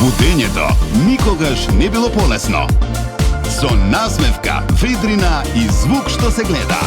Будењето никогаш не било полесно. Со насмевка, ведрина и звук што се гледа.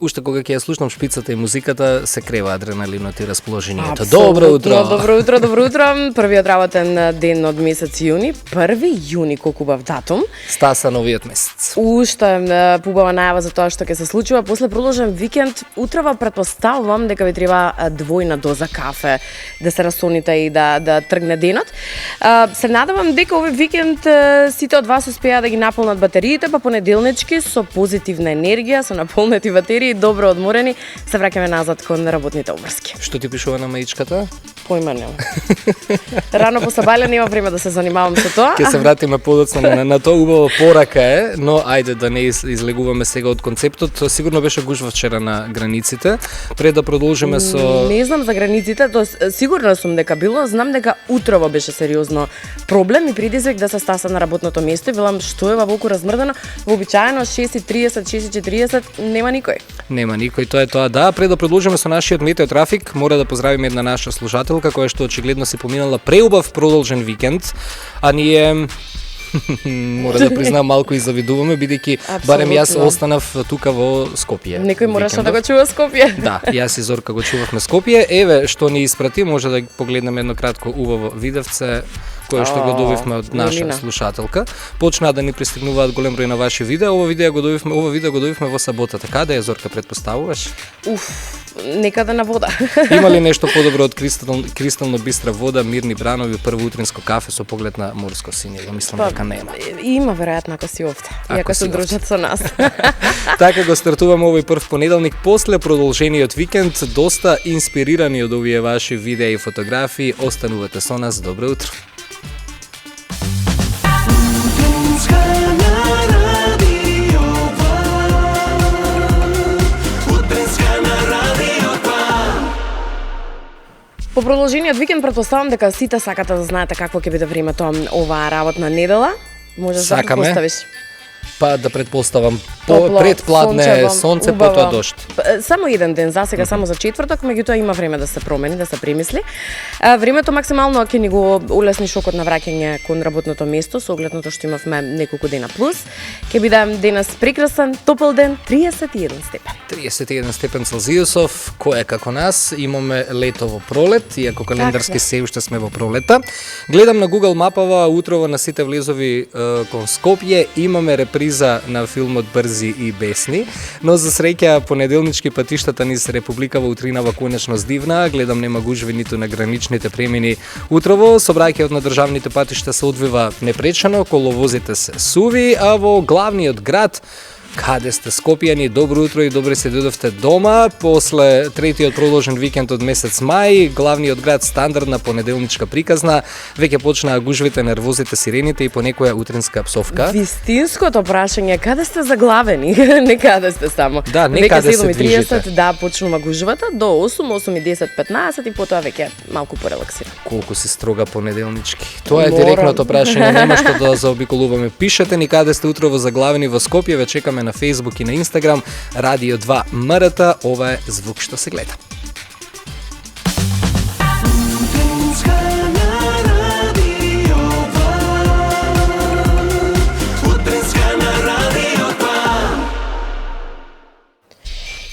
Уште кога ќе ја слушнам шпицата и музиката, се крева адреналинот и расположението. Добро утро! Добро утро! Првиот работен ден од месец јуни. 1 јуни, колку убав датум. Стаса новиот месец. Уште пубава најава за тоа што ќе се случува. После продолжен викенд, утрева претпоставувам дека ви треба двојна доза кафе да се расоните и да тргне денот. Се надевам дека овој викенд сите од вас успеа да ги наполнат батериите, па понеделнички со позитивна енергија, со наполнети батерии, добро одморени, се враќаме назад кон работните обврски. Што ти пишува на маичката? Појма немам. Рано посабајле нема време да се занимавам со тоа. Ќе се вратиме подоцна на тоа, убава порака е, но ајде да не излегуваме сега од концептот. Сигурно беше гужва вчера на границите. Пред да продолжиме со... Не знам за границите, сигурна сум дека било, знам дека утрово беше сериозно проблем и предизвик да се стаса на работното место. Велам што е воволку размрдано, вообичаено 6:30, 6:40 нема никој. Нема никој, тоа е тоа. Да, пред да продолжиме со нашиот метеотрафик, мора да поздравиме една наша слушателка која што очигледно си поминала преубав продолжен викенд, а ние мора да признам малку и завидуваме, бидејќи барем јас останав тука во Скопје. Некој мораше да го чува Скопје. Да, јас и Зорка го чувавме Скопје. Еве што ни испрати, може да погледнеме едно кратко убаво видевце кое што го добивме од наша слушателка. Почнаа да ни пристигнуваат голем број на ваши видеа. Ова видео го добивме во саботата. Каде е, Зорка, претпоставуваш? Некаде на вода. Има ли нешто подобро од кристално бистра вода, мирни бранови, прво утринско кафе со поглед на морско синје? Мислам дека нема. Има веројатно ако си овде. Иако се дружат со нас. Така го стартуваме овој прв понеделник после продолжениот викенд, доста инспирирани од овие ваши видеа и фотографии. Останувате со нас. Добро утро. По продолжениот викенд претпоставам дека сите сакате да знаете какво ќе биде времето оваа работна недела. Можеш да предпоставиш. Па да предпоставам предпладне сонце, потоа дожд. Само еден ден, засега само за четврток, меѓутоа има време да се промени, да се премисли. Времето максимално ќе ни го улесни шокот на враќање кон работното место, со оглед на тоа што имавме неколку дена плюс. Ќе биде денес прекрасен, топол ден, 31 степен. 31 степен Целзиусов, кој е како нас, имаме лето во пролет, иако календарски се уште сме во пролета. Гледам на Google мапава, утрово на сите влезови кон Скопје, имаме реприза на филмот Брзи и бесни, но за среќа понеделнички патиштата низ Републикава утринава конечно здивна, гледам нема гужви ниту на граничните премини утрово, сообраќајот на државните патишта се одвива непречено, коловозите се суви, а во главниот град каде сте Скопјани, добро утро и добре се дојдовте дома. После третиот продолжен викенд од месец мај, главниот град стандардна понеделничка приказна, веќе почнаа гужвите, нервозите, сирените и понекоја утринска псовка. Вистинското прашање, каде сте заглавени? Не каде сте само. Да, не каде се движите. Да, почнува гужвата до 8, 8:10, 15 и потоа веќе малку порелаксирано. Колку си строга понеделнички. Тоа е директното прашање, нема што да заобиколуваме. Пишете ни каде сте утрово заглавени во Скопје, ве чекаме на Facebook и на Instagram, Радио 2 МРТ, ова е звук што се гледа.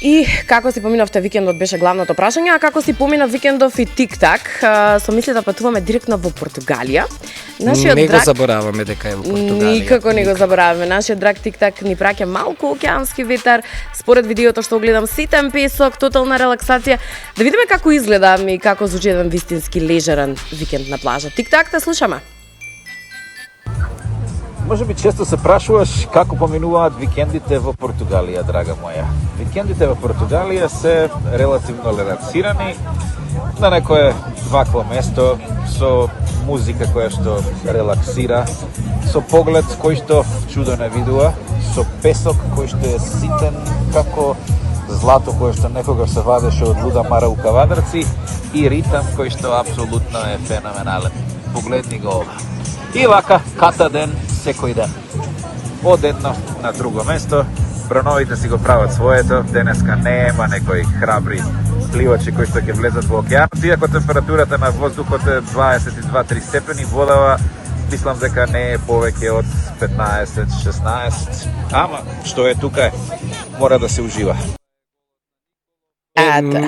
И како си поминавте викендот беше главното прашање, а како си помина викендов и тик-так, со мисли да патуваме директно во Португалија. Не го забораваме дека е во Португалија. Никако не го забораваме. Нашиот драг тик-так ни праќа малку океански ветар, според видеото што гледам, ситен песок, тотална релаксација. Да видиме како изгледа и како звучи еден вистински лежерен викенд на плажа. Тик-так, те слушаме. Може би често се прашуваш како поминуваат викендите во Португалија, драга моја. Викендите во Португалија се релативно релаксирани, на некое вакво место, со музика која што релаксира, со поглед кој што чудо не видува, со песок кој што е ситен како злато кое што некогаш се вадеше од луда мара у кавадарци и ритам кој што апсолутно е феноменален. Погледни го ова. И вака, ката ден, секој ден. од едно на друго место. Броновите си го прават своето, денеска нема некои храбри пливачи кои што ќе влезат во океанот, иако температурата на воздухот е 22-3 степени, водава мислам дека не е повеќе од 15-16, ама што е тука мора да се ужива.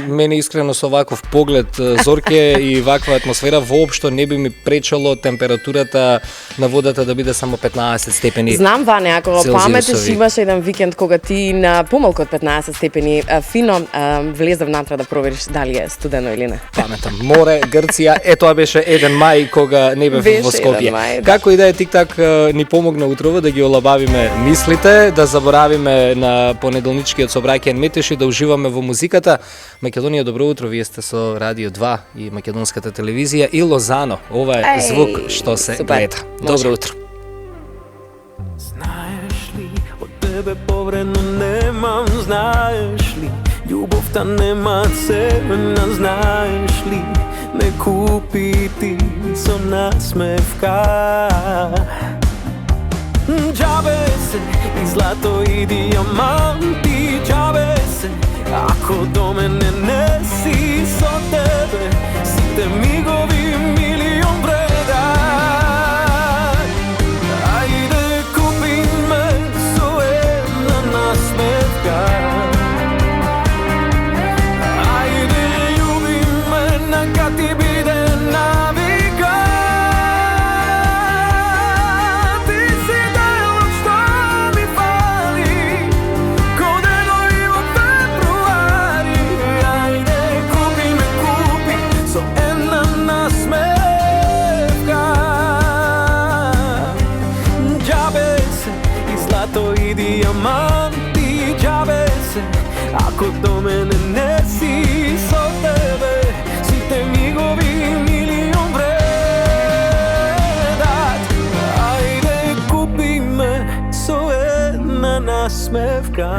Мене искрено со ваков поглед, Зорке, и ваква атмосфера воопшто не би ми пречало температурата на водата да биде само 15 степени. Знам, Ване, ако Целзиусови. паметеш, имаше еден викенд кога ти на помалку од 15 степени фино влезав внатре да провериш дали е студено или не. Паметам. Море, Грција, тоа беше 1 мај кога не бев Беше во Скопје. 1 мај, да. Како и да е, тик-так ни помогна утрово да ги олабавиме мислите, да заборавиме на понеделничкиот собраќаен метеж и да уживаме во музиката. Македонија, добро утро, вие сте со Радио 2 и Македонската телевизија и Лозано. Ова е звук што се супер. гледа. Добро утро. Знаеш ли, од тебе повредно немам, знаеш ли, љубовта нема цена, знаеш ли, ме купи ти со насмевка. Џабе се и злато и дијаманти, џабе се, ако до мене не си, со тебе сите мигови милион вреда. Ајде купи ме со една насмевка. Ајде љуби ме, нека ти биде навика. Ти си делот што ми фали, ко денови во февруари. Ајде купи ме, купи со една насмевка. Џабе се и злато и дијаманти, џабе се, ако до мене не си, со тебе сите мигови милион вредат. Ајде купи ме со една насмевка.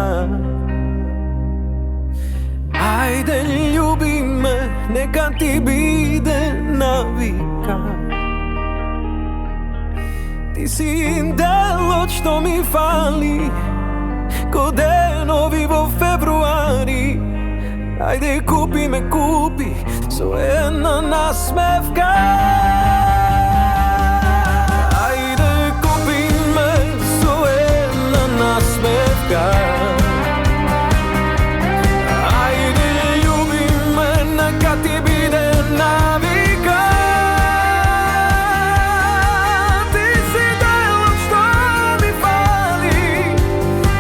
Ајде љуби ме, нека ти биде навика. Ти си делот што ми фали, ко денови во февруари. Ајде купи ме, купи со една насмевка. Ајде купи ме со една насмевка. Ајде љуби ме, нека ти биде навика. Ти си делот што ми фали,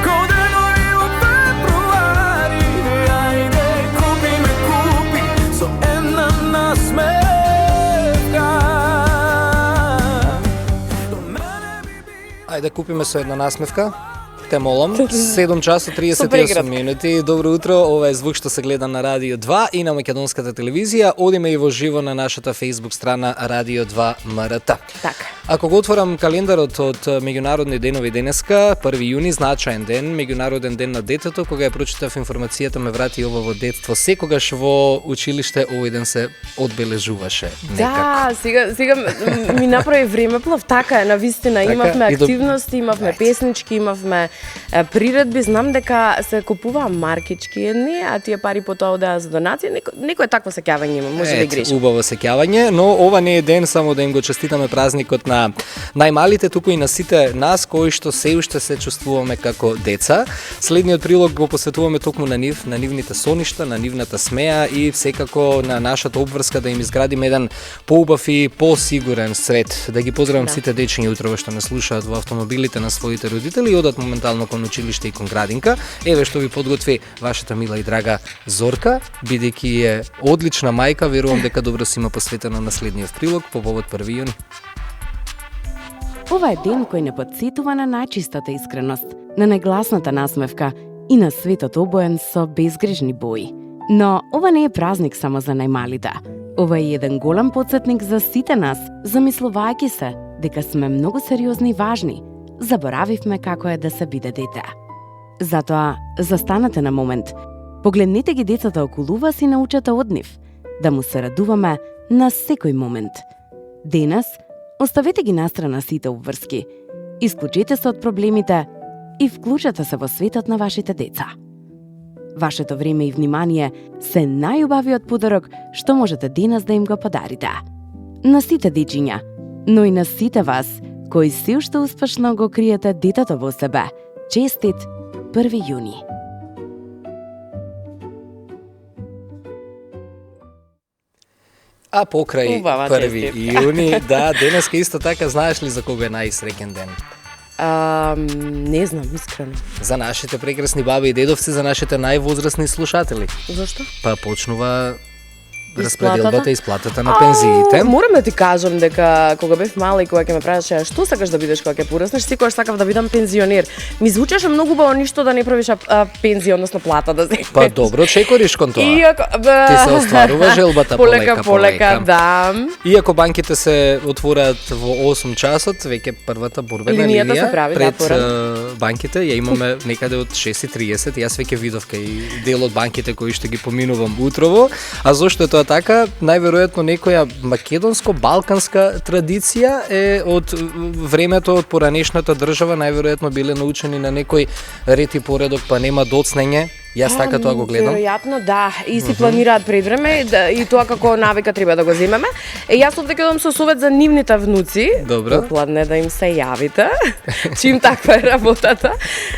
ко денови во февруари. Ајде купи ме, купи со една насмевка. До мене би Ајде купиме со една насмевка. Те молам. 7 часа 38 прегратка. минути. Добро утро. Ова е звук што се гледа на Радио 2 и на Македонската телевизија. Одиме и во живо на нашата Facebook страна Радио 2 МРТ. Така. Ако го отворам календарот од меѓународни денови денеска, 1 јуни, значаен ден, меѓународен ден на детето, кога ја прочитав информацијата ме врати ова во детство. Секогаш во училиште овој ден се одбележуваше некако. Да, сега ми направи времеплов, така е, навистина, Така, имавме и до- активности, имавме песнички, имавме приредби, знам дека се купуваа маркички едни, а тие пари потоа одеа за донација, некој такво сеќавање има, може да греши. Убаво сеќавање, но ова не е ден само да им го честитаме празникот на најмалите, туку и на сите нас кои што се уште се чувствуваме како деца. Следниот прилог го посветуваме токму на нив, на нивните соништа, на нивната смеа и секако на нашата обврска да им изградиме еден поубав и посигурен сред. Да ги поздравам сите дечиња утрово што не слушаат во автомобилите на своите родители и одат моментално кон училиште и кон градинка. Еве што ви подготви вашата мила и драга Зорка, бидејќи е одлична мајка, верувам дека добро си има посветена на следниот прилог по повод 1 јуни. Ова е ден кој не подсетува на најчистата искреност, на најгласната насмевка и на светот обоен со безгрижни бои. Но ова не е празник само за најмалите. Ова е еден голем подсетник за сите нас, замислувајќи се дека сме многу сериозни и важни. Заборавивме како е да се биде дете. Затоа, застанете на момент, погледнете ги децата околу вас и научете од нив, да му се радуваме на секој момент. Денес, оставете ги настрана сите обврски. исклучете се од проблемите и вклучете се во светот на вашите деца. Вашето време и внимание се најубавиот подарок што можете денес да им го подарите. На сите дечиња, но и на сите вас, кои се уште успешно го криете детето во себе. Честит 1 јуни. А покрај Убава 1 јуни, да, денеска исто така, знаеш ли за кого е најсреќен ден? Не знам, искрено. За нашите прекрасни баби и дедовци, за нашите највозрасни слушатели. Зошто? Па почнува Исплатата? распределбата, исплатата на пензиите. Морам да ти кажам дека кога бев мала и кога ќе ме прашаше што сакаш да бидеш кога ќе пораснеш, секогаш сакав да бидам пензионер. Ми звучеше многу убаво ништо да не правиш пензија, односно плата да земеш. Па добро, чекориш кон тоа. Иако Ти се остварува желбата полека. Да. Иако банките се отвораат во 8 часот, веќе првата борбена Линијата линија се прави, пред да, порано. банките ја имаме некаде од 6:30. Јас веќе видов кај дел од банките кои што ги поминувам утрово. А зошто е тоа така? Најверојатно некоја македонско-балканска традиција е од времето од поранешната држава, најверојатно биле научени на некој ред и поредок, па нема доцнење. Јас така тоа го гледам. Веројатно да, и си планираат пред време и тоа како навика треба да го земеме. Јас овде ќе дам со совет за нивните внуци. Добро. Попладне да им се јавите, чим таква е работата,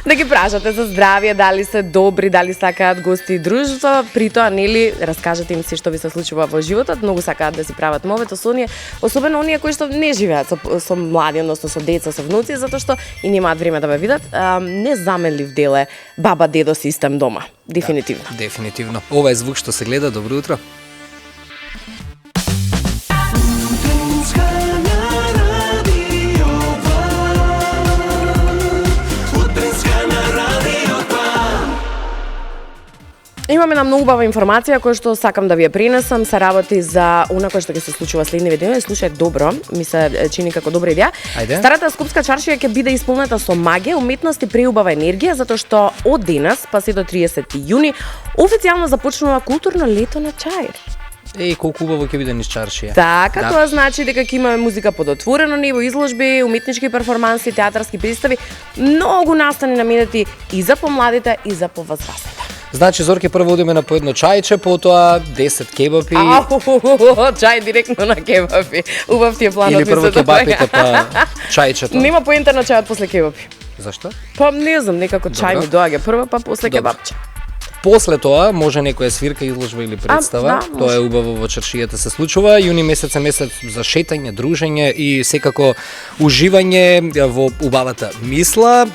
да ги прашате за здравје, дали се добри, дали сакаат гости и друштво, при тоа нели раскажете им се што ви се случува во животот, многу сакаат да си прават мовето со оние, особено оние кои што не живеат со млади, односно со деца, со внуци, затоа што и немаат време да ве видат. Незаменлив дел е баба дедо систем дома. Дефинитивно. Да, дефинитивно. Ова е звук што се гледа. Добро утро. Имам една многу убава информација која што сакам да ви ја пренесам, се работи за она кое што ќе се случува следниве денови. Слушај добро, ми се чини како добра идеја. Ајде. Старата скопска чаршија ќе биде исполнета со магија, уметност и преубава енергија, затоа што од денес па се до 30 јуни официјално започнува културно лето на чаир. Еј, колку убаво ќе биде низ чаршија. Така, Да. тоа значи дека ќе имаме музика под отворено небо, изложби, уметнички перформанси, театарски представи, многу настани наменети и за помладите и за повозрастните. Значи, Зорке, прво одиме на по едно чајче, потоа 10 кебапи. Чај директно на кебапи. Убав ти е планот. Или прво кебапите, па чајчето. Нема поента на чајот после кебапи. Зашто? Па не знам, некако чај ми доаѓа прво, па после Добро. кебапче. После тоа може некоја свирка, изложба или представа. да, може. Тоа е убаво во чаршијата се случува. Јуни месец е месец за шетање, дружење и секако уживање во убавата мисла.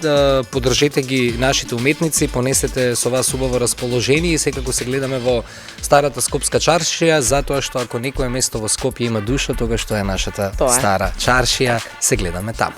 Поддржете ги нашите уметници, понесете со вас убаво расположение и секако се гледаме во старата скопска чаршија, затоа што ако некое место во Скопје има душа, тогаш тоа е нашата Тоа е. стара чаршија, се гледаме таму.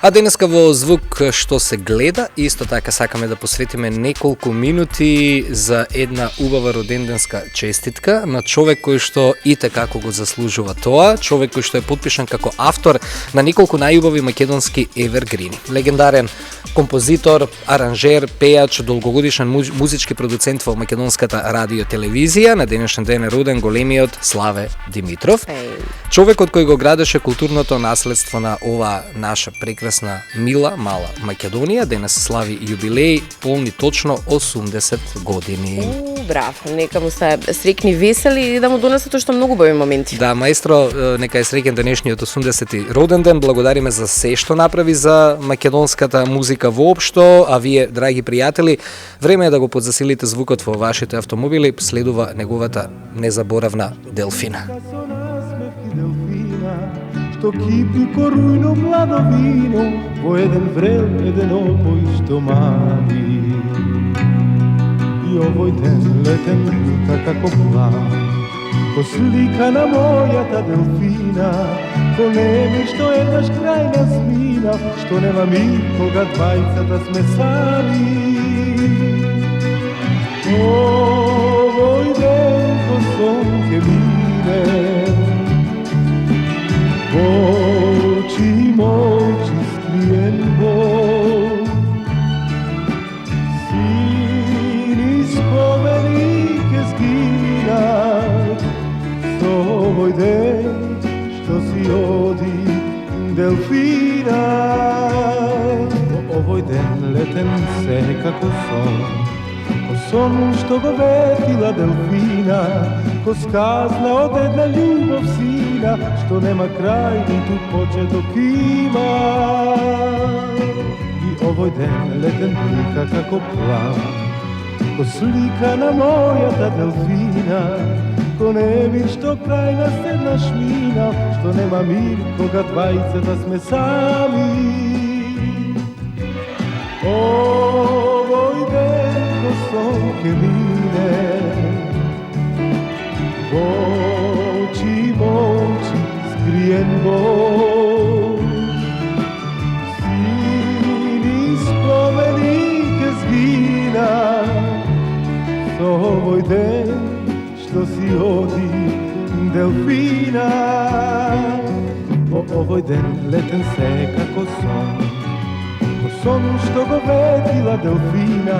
А денеска во звук што се гледа, исто така сакаме да посветиме неколку минути за една убава роденденска честитка на човек кој што итекако го заслужува тоа, човек кој што е потпишан како автор на неколку најубави македонски евергрини. Легендарен композитор, аранжер, пејач, долгогодишен музички продуцент во македонската радио телевизија, на денешен ден е роден големиот Славе Димитров. Човекот кој го градеше културното наследство на ова наша прекрасна мила, мала Македонија, денес слави јубилеј, полни точно 80 години. Браво, нека му се срекни весели и да му донесат уште многу убави моменти. Да, маестро, нека е среќен денешниот 80-ти роден ден. Благодариме за се што направи за македонската музика воопшто, а вие, драги пријатели, време е да го подзасилите звукот во вашите автомобили, следува неговата незаборавна Делфина. Што кипи ко рујно младо вино во еден врел, еден опој што мами. И овој ден летен лута како план, ко слика на мојата Делфина, ко неми што еднаш крај нас мина, што нема мир кога двајцата сме сами. Овој ден ко сон ке мине, очи молчи скриен Бог, се како сон, ко сон што го ветила Делфина, ко сказна од една љубов сина, што нема крај ниту почеток има. И овој ден летен плика како план, ко слика на мојата Делфина, ко неви што крај нас еднаш мина, што нема мир кога двајцата сме сами. Овој ден ко сон ке мине, во очи молчи скриен Бог. Сини спомени ке сгина, со овој ден што си оди Делфина. По овој ден летен се како сон, ко сон што го ветила Делфина,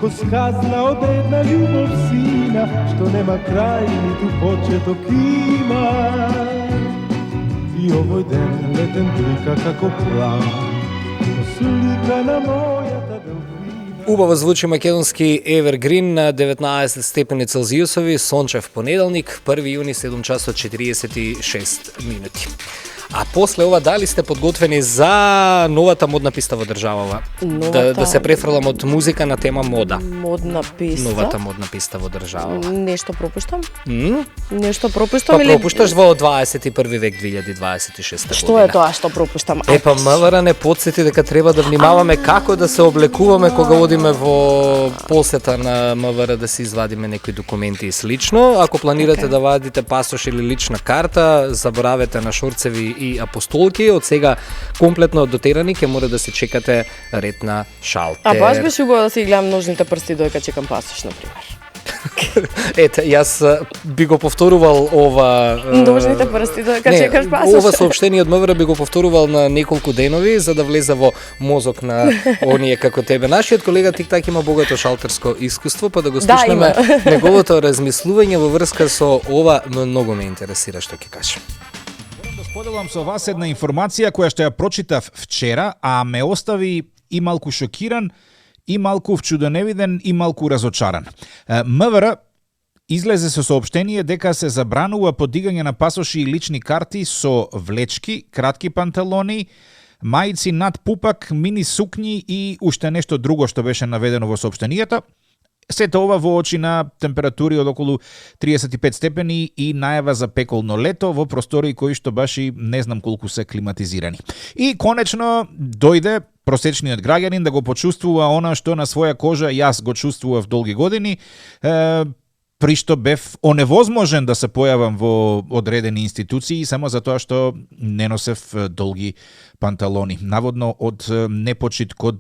ко сказна од една љубов сина, што нема крај ниту почеток има. И овој ден летен блика како план, ко слика на мојата Делфина. Убаво звучи македонски Evergreen на 19 степени Целзиусови, сончев понеделник, 1 јуни, 7 часот 46 минути. А после ова, дали сте подготвени за новата модна писта во државава? Да се префрлам од музика на тема мода. Модна писта? Новата модна писта во државава. Нешто пропуштам? Нешто пропуштам Па или... пропушташ во 21 век 2026 година. Што е тоа што пропуштам? Па МВР не подсети дека треба да внимаваме како да се облекуваме кога одиме во посета на МВР да си извадиме некои документи и слично. Ако планирате да вадите пасош или лична карта, заборавете на шорцеви и апостолки, од сега комплетно дотерани, ќе мора да се чекате ред на шалтер. А баш беше убаво да си гледам ножните прсти додека чекам пасош, например. Ете, јас би го повторувал ова... Ножните прсти додека чекаш пасош. Ова соопштение од МВР би го повторувал на неколку денови, за да влезе во мозок на оние како тебе. Нашиот колега Тик-Так има богато шалтерско искуство, па да го слушнеме неговото размислување во врска со ова, многу ме интересира што ќе каже. Споделам со вас една информација која што ја прочитав вчера, а ме остави и малку шокиран, и малку вчудоневиден, и малку разочаран. МВР излезе со соопштение дека се забранува подигање на пасоши и лични карти со влечки, кратки панталони, мајци над пупак, мини сукњи и уште нешто друго што беше наведено во соопштенијата. Сето ова во очи на температури од околу 35 степени и најава за пеколно лето во простори кои што баш и не знам колку се климатизирани. И конечно дојде просечниот граѓанин да го почувствува она што на своја кожа јас го чувствував долги години, при што бев оневозможен да се појавам во одредени институции само затоа што не носев долги панталони. Наводно од непочит кон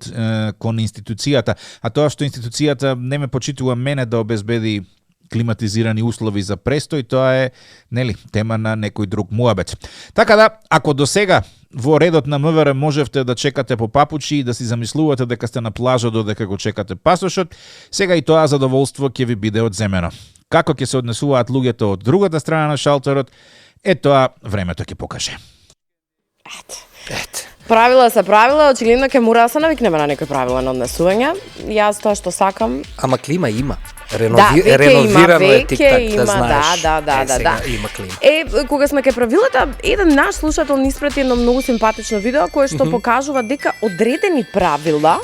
институцијата, а тоа што институцијата не ме почитува мене да обезбеди климатизирани услови за престој, тоа е, нели, тема на некој друг муабет. Така да, ако до сега во редот на МВР можевте да чекате по папучи и да си замислувате дека сте на плажа додека го чекате пасошот, сега и тоа задоволство ќе ви биде одземено. Како ќе се однесуваат луѓето од другата страна на шалтерот, тоа времето ќе покаже. Правила се правила, очигледно ќе мора да се навикнеме на некои правила на однесување. Јас тоа што сакам... Ама клима има. Реновирано е Тик-Так, да знаеш. Да. Има клима. Кога сме кај правилата, еден наш слушател ни испрати едно многу симпатично видео кое што покажува дека одредени правила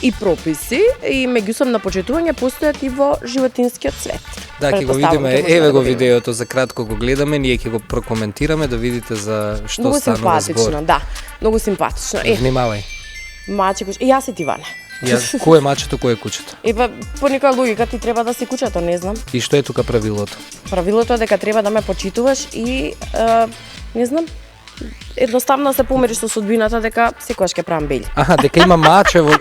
и прописи и меѓусобно почитување постојат и во животинскиот свет. Да, ќе го видиме, еве го видеото, за кратко го гледаме, ние ќе го прокоментираме да видите за што станува збор. Многу симпатично, да. Многу симпатично. Внимавај. Маче куќа. Јас и ти, Ване. Кој е мачето, кој е куќето? По некоја логика ти треба да си куќето, не знам. И што е тука правилото? Правилото е дека треба да ме почитуваш и не знам, едноставно се помириш со судбината дека секогаш ќе правам бели. Дека има маче во...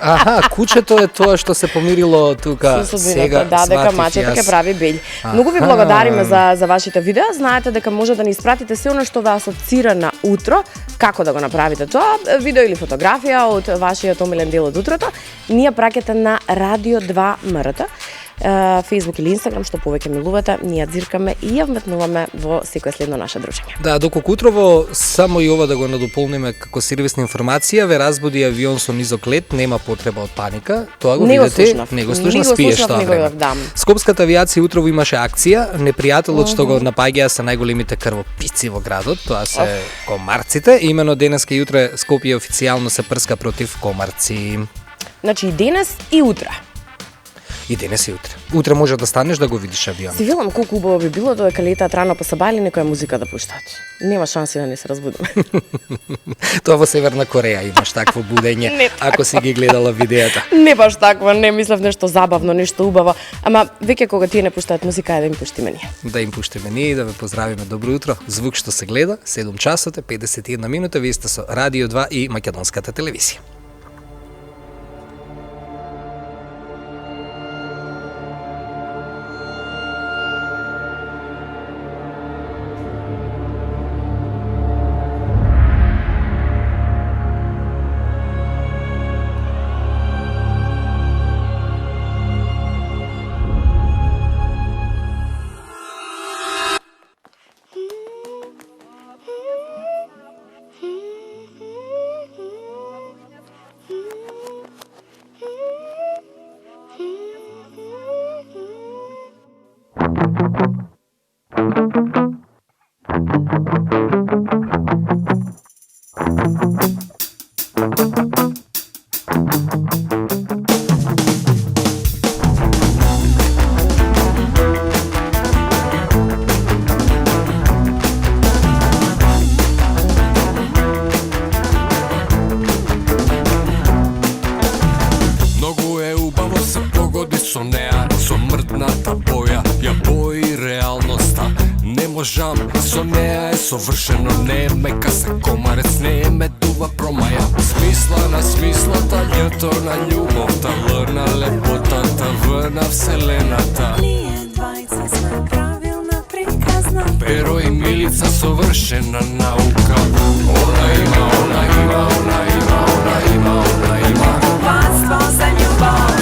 куќето е тоа што се помирило тука сега. Да, дека мачето ќе прави бели. Многу ви благодариме за вашите видеа. Знаете дека може да ни испратите се она што ве асоцира на утро, како да го направите тоа, видео или фотографија од вашиот омилен дел од утрото. Ние праќате на Радио 2 МРТ. Facebook или Instagram, што повеќе милувате, ние ја дзиркаме и ја вметнуваме во секој следно наше дружење. Да, доколку утрово само и ова да го надополниме како сервисна информација, ве разбуди авион со низок лет, нема потреба од паника. Тоа го видите, не го слушнав, спиеш тоа време. да. Скопската авиација утрово имаше акција, непријателот што го напаѓаа се најголемите крвописци во градот, тоа се комарците, и имено денеска и утре Скопје официјално се прска против комарци. Значи и денес и утре. И денес и утре. Утре може да станеш да го видиш авион. Си велам колку убаво би било додека летаат рано по сабајле некоја музика да пуштат. Нема шанси да не се разбудиме. Тоа во Северна Кореја имаш такво будење, ако си ги гледала видеата. Не баш такво, не мислев нешто забавно, нешто убаво. Ама веќе кога тие не пуштаат музика, да им пуштиме ние. Да им пуштиме ние и да ве поздравиме. Добро утро. Звук што се гледа, 7 часот 51 минута, вие сте со Радио 2 и Македонската телевизија. Совршено не е мека се комарец, не е медува промаја. Смисла на смислата, љето на љубовта, врна лепотата, врна вселената. Ние двајца сме правилна приказна, Перо и Милица совршена наука. Она има, она има, она има, она има, она има упадство за љубов.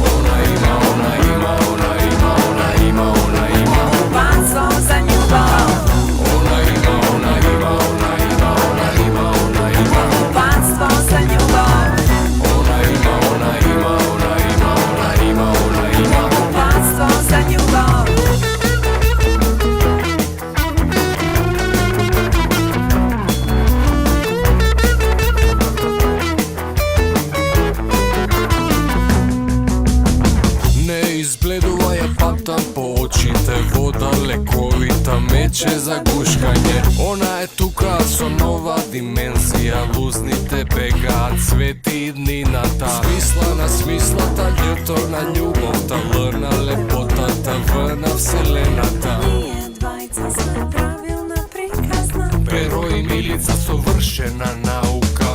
Она има, она има, она има, она има, она има Упадство за љубов. Упадство за љубов. Упадство за љубов. Не избледува ја паптам по очите, вода лековита мече за гушкање. Она е тука со нова димензија, лузните бегаат, свети иднината. Смисла на смислата, љето на љубовта, врна лепотата, врна вселената. Ние двајца сме правилна приказна, Перо и Милица совршена наука.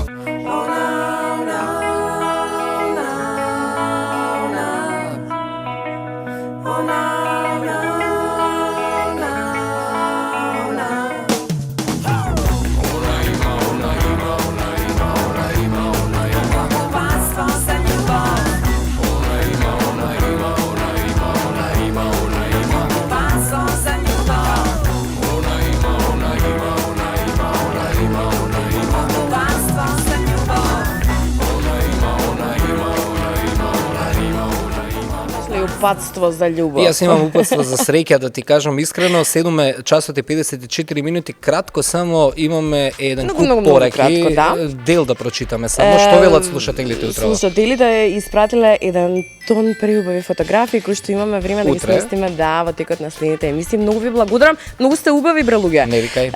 Упадство за љубов. Јас имам упадство за среќа, да ти кажам искрено, 7 часот и 54 минути, кратко само имаме еден куп пораки, кратко, да. Дел да прочитаме само, што велат слушателите утрово? Слушателите испратиле еден тон преубави фотографии кои што имаме време да ги Утре? сместиме во текот на следните емисии. Многу ви благодарам, многу сте убави бре луѓе. Не викај.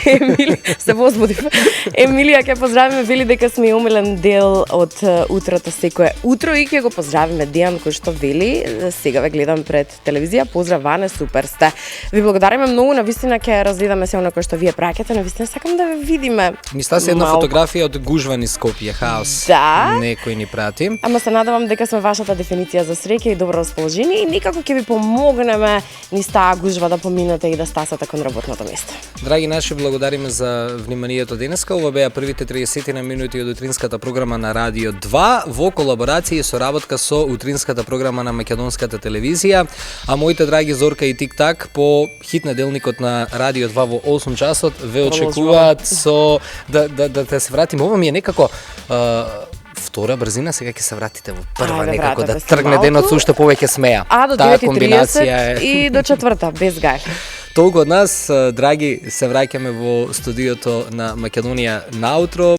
Емили, се возбудив. Емилија ќе поздравиме, вели дека сме умилен дел од утрото секое утро и ќе го поздравиме Дејан кој што вели сега ве гледам пред телевизија. Поздрав Ване, супер сте. Ви благодариме многу, навистина ќе разгледаме се она кое што вие праќате, навистина сакам да ве видиме. Ни стаси една малку. фотографија од гужвани Скопје, хаос. Да. Некој ни прати. Ама се надевам дека сме вашата дефиниција за среќа и добро расположение и некако ќе ви помогнеме низ таа гужва да поминете и да стасате кон работното место. Драги наши, благодариме за вниманието денеска. Ова беа првите 30 минути од утринската програма на Радио 2 во колаборација и соработка со утринската програма програма на македонската телевизија, а моите драги Зорка и Тик-так по хит неделникот на Радио 2 во 8 часот ве очекуваат со да се вратиме. Ова ми е некако втора брзина, сега ќе се вратите во прва, Ајде, некако да вратете се тргне денот со уште повеќе смеја. А до Таа 9:30 комбинација и до 4 без гај. Толку од нас, драги, се враќаме во студиото на Македонија наутро.